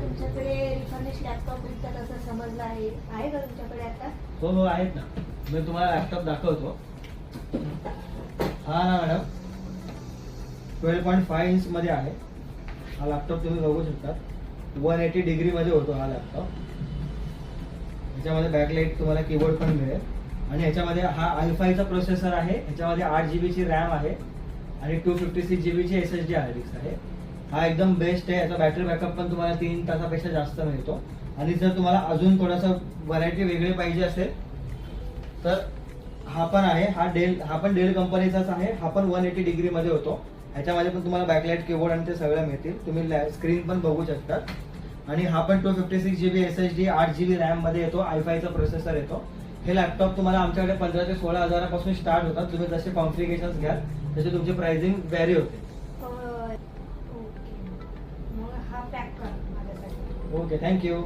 तुमच्याकडे रिफर्निश लॅपटॉप विकतात असं समजलं आहे का तुमच्याकडे आता? हो हो आहेत ना. मी तुम्हाला लॅपटॉप दाखवतो. हा ना मॅडम 12.5 इंच मध्ये आहे हा लॅपटॉप. तुम्ही बघू शकता 180 डिग्री मध्ये होतो हा लॅपटॉप. ह्याच्यामध्ये बॅकलाइट तुम्हाला कीबोर्ड पण मिळेल आणि ह्याच्यामध्ये हा i5 चा प्रोसेसर आहे. ह्याच्यामध्ये 8 GB ची रॅम आहे आणि 256 GB ची SSD हार्ड डिस्क आहे. हा एकदम बेस्ट आहे. याचा बॅटरी बॅकअप पण तुम्हाला 3 तासापेक्षा जास्त मिळतो. आणि जर तुम्हाला अजून थोडासा व्हरायटी वेगळी पाहिजे असेल तर हा पण आहे. हा पण डेल कंपनीचाच आहे. हा पण 180 डिग्री मध्ये होतो. ह्याच्यामध्ये पण तुम्हाला बॅकलाइट कीबोर्ड आणि ते सगळं मिळतील. तुम्ही स्क्रीन पण बघू शकता. आणि हा पण 256 GB SSD 8 GB रॅम मध्ये येतो. i5 चा प्रोसेसर येतो. हे लॅपटॉप तुम्हाला आमच्याकडे 15 ते 16 हजारापासून स्टार्ट होतात. तुम्ही जसे कॉन्फिगरेशन्स घ्याल तसे तुमची प्राइसिंग व्हॅरी होते. ओके, मग हा पॅक करा माझ्यासाठी. Okay, thank you.